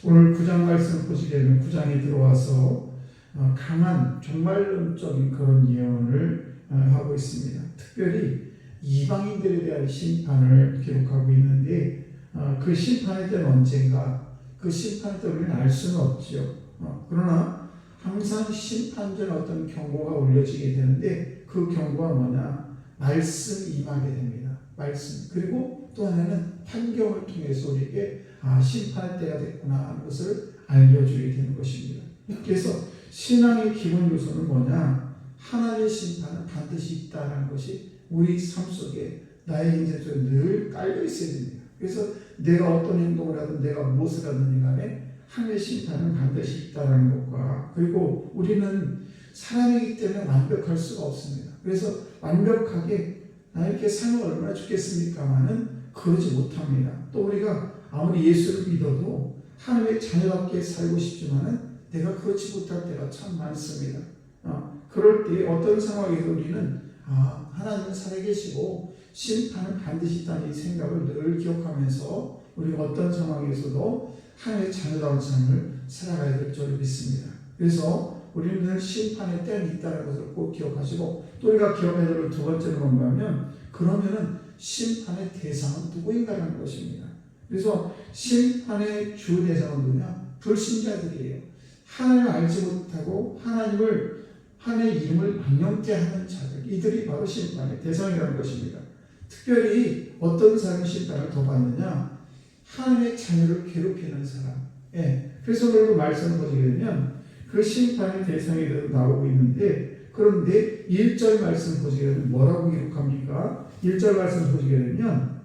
오늘 9장 말씀 보시게 되면 9장에 들어와서 강한 종말론적인 그런 예언을 하고 있습니다. 특별히 이방인들에 대한 심판을 기록하고 있는데 그 심판의 때는 언젠가, 그 심판의 때는 우리는 알 수는 없죠. 그러나 항상 심판 전 어떤 경고가 울려지게 되는데 그 경고가 뭐냐? 말씀이 임하게 됩니다. 말씀. 그리고 또 하나는 환경을 통해서 우리에게 심판의 때가 됐구나 하는 것을 알려주게 되는 것입니다. 그래서 신앙의 기본 요소는 뭐냐? 하나님의 심판은 반드시 있다는 것이 우리 삶 속에, 나의 인생 속에 늘 깔려 있어야 됩니다. 그래서 내가 어떤 행동을 하든 내가 무엇을 하든 간에 하나님의 심판은 반드시 있다는 것과, 그리고 우리는 사람이기 때문에 완벽할 수가 없습니다. 그래서 완벽하게 이렇게 삶을 얼마나 좋겠습니까마는 그러지 못합니다. 또 우리가 아무리 예수를 믿어도 하나님의 자녀답게 살고 싶지만은 내가 그렇지 못할 때가 참 많습니다. 그럴 때 어떤 상황에서 우리는 하나님은 살아계시고 심판은 반드시 있다는 이 생각을 늘 기억하면서 우리가 어떤 상황에서도 하나님의 자녀다운 삶을 살아가야 될 줄 믿습니다. 그래서 우리는 늘 심판의 때는 있다는 것을 꼭 기억하시고, 또 우리가 기억해야 될 두 번째는 뭔가 하면, 그러면은 심판의 대상은 누구인가라는 것입니다. 그래서 심판의 주 대상은 누구냐? 불신자들이에요. 하나님을 알지 못하고 하나님의 이름을 망령케 하는 자들, 이들이 바로 심판의 대상이라는 것입니다. 특별히 어떤 사람이 심판을 더 받느냐? 하나님의 자녀를 괴롭히는 사람. 그래서 오늘 말씀을 보시게 되면 그 심판의 대상이 나오고 있는데, 그런데 1절 말씀 보시게 되면 뭐라고 기록합니까? 1절 말씀 보시게 되면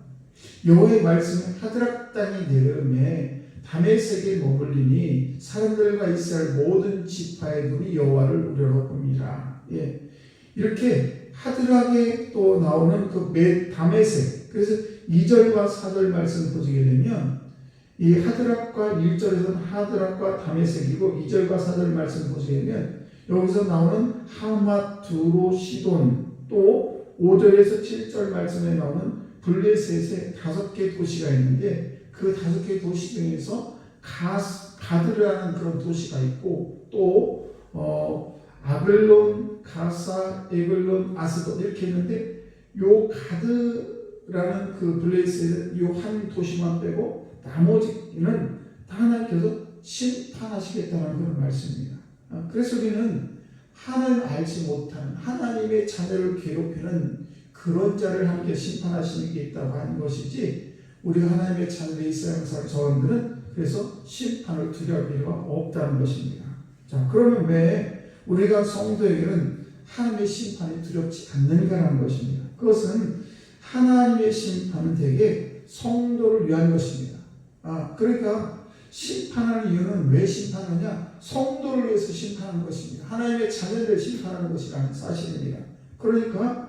여호와의 말씀은 하드락 땅이 내려오매 다메섹에 머물리니 사람들과 이스라엘 모든 지파의 눈이 여호와를 우러러봅니다. 이렇게 하드락에 또 나오는 그 다메섹, 그래서 2절과 4절 말씀 보시게 되면 이 하드락과 1절에서는 하드락과 다메섹이고 2절과 4절 말씀 보시게 되면 여기서 나오는 하맛, 두로, 시돈, 또 5절에서 7절 말씀에 나오는 블레셋의 5개 도시가 있는데 그 5개 도시 중에서 가드라는 그런 도시가 있고, 또 아벨론, 가사, 에글론, 아스돗 이렇게 있는데 요 가드라는 그 블레셋의 요 한 도시만 빼고 나머지는 다 하나님께서 심판하시겠다는 그런 말씀입니다. 그래서 우리는 하나님을 알지 못하는 하나님의 자녀를 괴롭히는 그런 자를 함께 심판하시는 게 있다고 하는 것이지, 우리가 하나님의 자녀의 이스라엘 자원들은 그래서 심판을 두려워할 필요가 없다는 것입니다. 자, 그러면 왜 우리가 성도에게는 하나님의 심판이 두렵지 않는가라는 것입니다. 그것은 하나님의 심판은 대개 성도를 위한 것입니다. 그러니까 심판하는 이유는 왜 심판하느냐? 성도를 위해서 심판하는 것입니다. 하나님의 자녀들을 심판하는 것이라는 사실입니다. 그러니까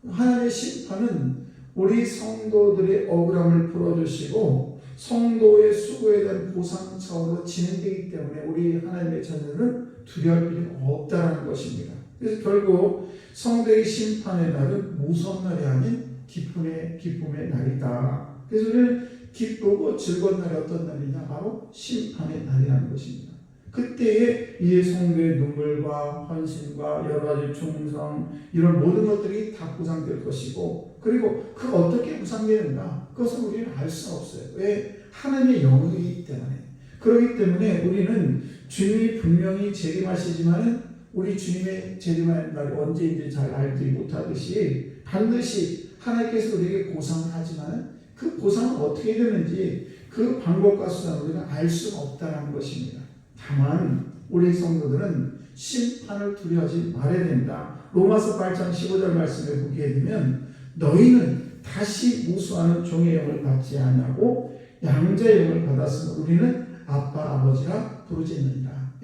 하나님의 심판은 우리 성도들의 억울함을 풀어주시고 성도의 수고에 대한 보상 차원으로 진행되기 때문에 우리 하나님의 자녀들은 두려울 필요가 없다는 것입니다. 그래서 결국 성도의 심판의 날은 무서운 날이 아닌 기쁨의 날이다. 그래서 우리는 기쁘고 즐거운 날이 어떤 날이냐? 바로 심판의 날이라는 것입니다. 그때에 이 성도의 눈물과 헌신과 여러 가지 충성, 이런 모든 것들이 다 보상될 것이고, 그리고 그가 어떻게 보상되는가? 그것은 우리는 알 수 없어요. 왜? 하나님의 영이기 때문에. 그렇기 때문에 우리는 주님이 분명히 재림하시지만은 우리 주님의 재림하는 날이 언제인지 잘 알지 못하듯이 반드시 하나님께서 우리에게 보상을 하지만 그 보상은 어떻게 되는지 그 방법과 수단을 우리가 알 수가 없다는 것입니다. 다만 우리 성도들은 심판을 두려워하지 말아야 된다. 로마서 8장 15절 말씀에 보게 되면 너희는 다시 무수하는 종의 영을 받지 않냐고 양자의 영을 받았으면 우리는 아빠 아버지라 부르짖는다.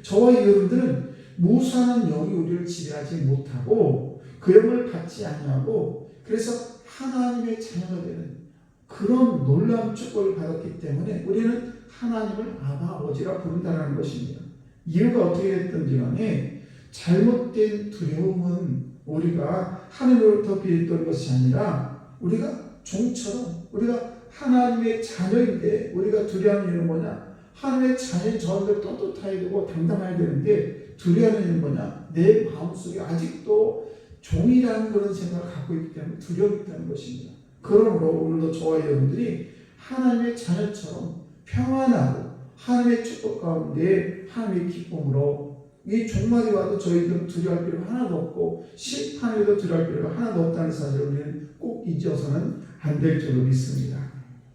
저와 여러분들은 무수하는 영이 우리를 지배하지 못하고 그 영을 받지 않냐고, 그래서 하나님의 자녀가 되는 그런 놀라운 축복을 받았기 때문에 우리는 하나님을 아바 아버지라 부른다는 것입니다. 이유가 어떻게 됐든지 간에 잘못된 두려움은 우리가 하나님으로부터 비했던 것이 아니라 우리가 종처럼 우리가 하나님의 자녀인데 우리가 두려워하는 이유는 뭐냐? 하나님의 자녀인 저한테 떳떳해야 되고 당당해야 되는데 두려워하는 일은 뭐냐? 내 마음속에 아직도 종이라는 그런 생각을 갖고 있기 때문에 두려움이 있다는 것입니다. 그러므로 오늘도 저와 여러분들이 하나님의 자녀처럼 평안하고 하나님의 축복 가운데 하나님의 기쁨으로 이 종말이 와도 저희들은 두려워할 필요가 하나도 없고 심판에도 두려워할 필요가 하나도 없다는 사실을 우리는 꼭 잊어서는 안 될 줄로 믿습니다.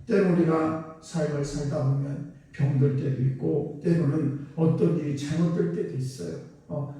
때로 우리가 삶을 살다 보면 병들 때도 있고 때로는 어떤 일이 잘못될 때도 있어요.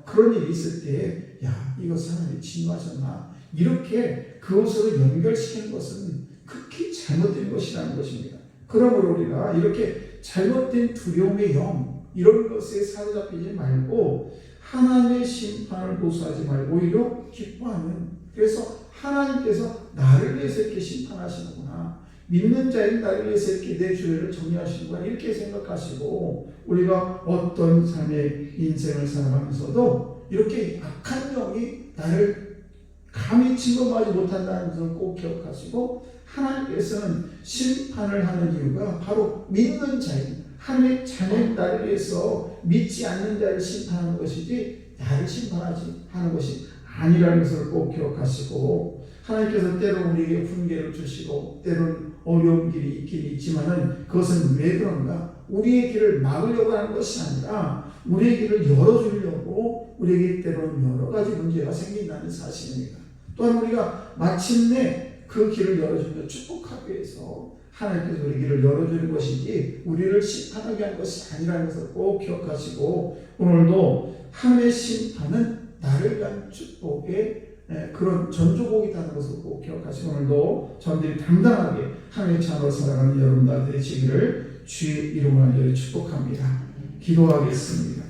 그런 일이 있을 때 이거 하나님이 진노하셨나 이렇게 그것으로 연결시키는 것은 극히 잘못된 것이라는 것입니다. 그러므로 우리가 이렇게 잘못된 두려움의 영 이런 것에 사로잡히지 말고 하나님의 심판을 고수하지 말고 오히려 기뻐하는, 그래서 하나님께서 나를 위해서 이렇게 심판하시는구나, 믿는 자인 나를 위해서 이렇게 내 죄를 정리하시는구나 이렇게 생각하시고 우리가 어떤 삶의 인생을 살아가면서도 이렇게 악한 영이 나를 감히 침범하지 못한다는 것을 꼭 기억하시고 하나님께서는 심판을 하는 이유가 바로 믿는 자인 하나님의 자녀인 나를 위해서 믿지 않는 자를 심판하는 것이지 나를 심판하지 하는 것이 아니라는 것을 꼭 기억하시고, 하나님께서 때로 우리에게 훈계를 주시고 때로는 어려운 길이 있긴 있지만은 그것은 왜 그런가? 우리의 길을 막으려고 하는 것이 아니라 우리의 길을 열어주려고 우리에게 때로는 여러 가지 문제가 생긴다는 사실입니다. 또한 우리가 마침내 그 길을 열어주며 축복하기 위해서 하나님께서 우리 길을 열어주는 것이지 우리를 심판하게 한 것이 아니라는 것을 꼭 기억하시고, 오늘도 하나님의 심판은 나를 위한 축복의 그런 전조복이라는 것을 꼭 기억하시고 오늘도 저희들이 당당하게 하나님의 자녀로 살아가는 여러분들 되시기를 주의 이름으로 축복합니다. 기도하겠습니다.